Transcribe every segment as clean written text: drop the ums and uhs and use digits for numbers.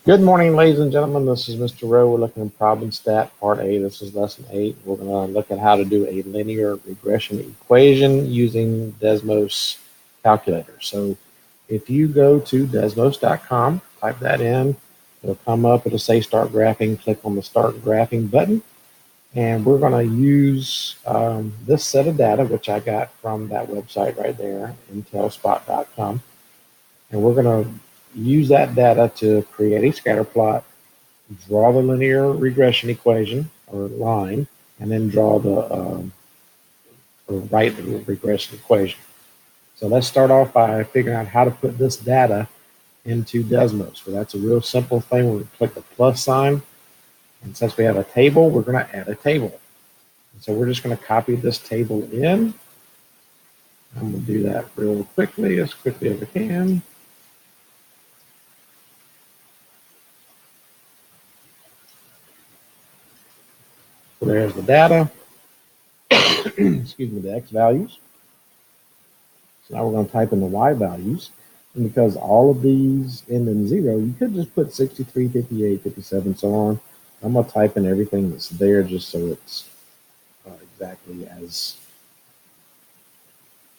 Good morning, ladies and gentlemen. This is Mr. Rowe. We're looking at problem stat part A. This is lesson 8. We're going to look at how to do a linear regression equation using Desmos calculator. So if you go to desmos.com, type that in, it'll come up, it'll say start graphing, click on the start graphing button. And we're going to use this set of data, which I got from that website right there, intelspot.com. And we're going to use that data to create a scatter plot, draw the linear regression equation or line, and then draw the or write the regression equation. So let's start off by figuring out how to put this data into Desmos. Well, that's a real simple thing. We're going to click the plus sign, and since we have a table, we're going to add a table. And so we're just going to copy this table in. I'm going to do that real quickly as I can. So there's the data. Excuse me, the X values. So now we're going to type in the Y values. And because all of these end in 0, you could just put 63, 58, 57, so on. I'm going to type in everything that's there just so it's exactly as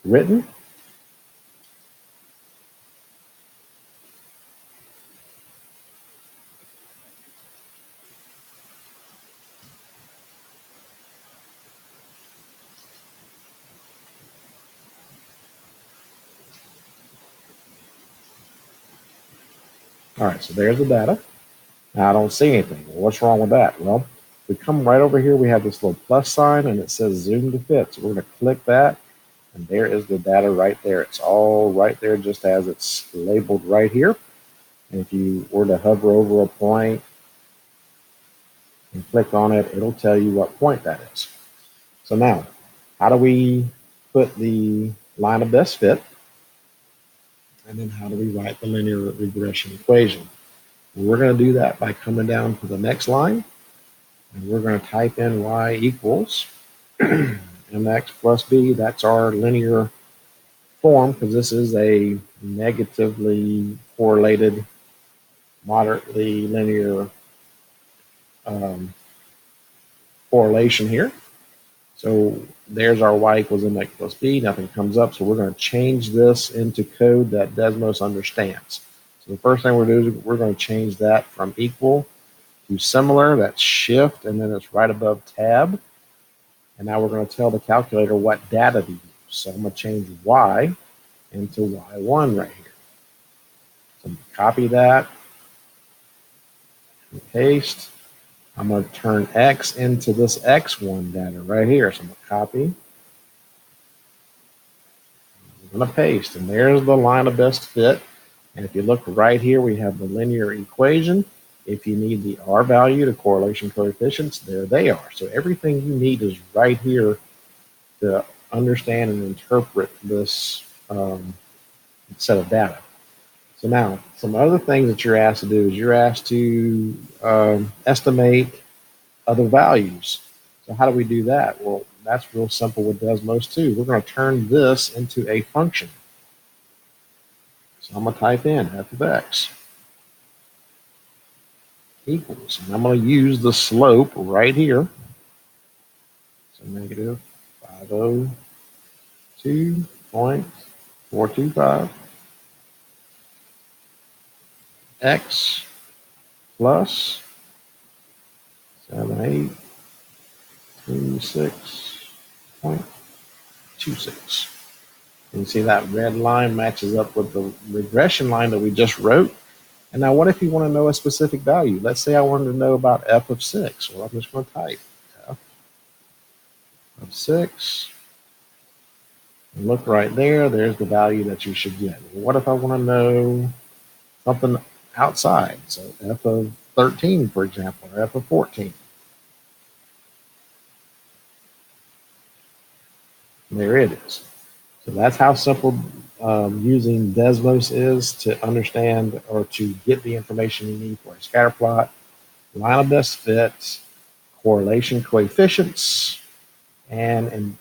written. All right, so there's the data. Now I don't see anything. Well, what's wrong with that? Well, we come right over here. We have this little plus sign, and it says zoom to fit. So we're going to click that, and there is the data right there. It's all right there just as it's labeled right here. And if you were to hover over a point and click on it, it'll tell you what point that is. So now, how do we put the line of best fit? And then how do we write the linear regression equation? We're going to do that by coming down to the next line, and we're going to type in y equals mx plus b. That's our linear form because this is a negatively correlated, moderately linear correlation here. So there's our y equals mx plus b. Nothing comes up, so we're going to change this into code that Desmos understands. So the first thing we're going to do is we're going to change that from equal to similar. That's shift, and then it's right above tab. And now we're going to tell the calculator what data to use. So I'm going to change y into y1 right here. So I'm going to copy that and paste. I'm going to turn x into this x1 data right here. So I'm going to copy. I'm going to paste, and there's the line of best fit. And if you look right here, we have the linear equation. If you need the R value, the correlation coefficients, there they are. So everything you need is right here to understand and interpret this set of data. So now, some other things that you're asked to do is you're asked to estimate other values. So how do we do that? Well, that's real simple with Desmos too. We're going to turn this into a function. So I'm going to type in f of x equals, and I'm going to use the slope right here. So negative 502.425 x plus 7826.26. You can see that red line matches up with the regression line that we just wrote. And now what if you want to know a specific value? Let's say I wanted to know about f of 6. Well, I'm just going to type f of 6. And look right there. There's the value that you should get. Well, what if I want to know something outside? So f of 13, for example, or f of 14. There it is. So that's how simple using Desmos is to understand or to get the information you need for a scatter plot, line of best fit, correlation coefficients, and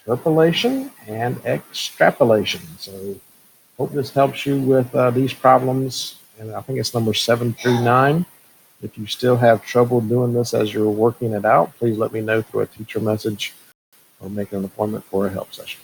interpolation and extrapolation. So hope this helps you with these problems, and I think it's number 739. If you still have trouble doing this as you're working it out, please let me know through a teacher message or make an appointment for a help session.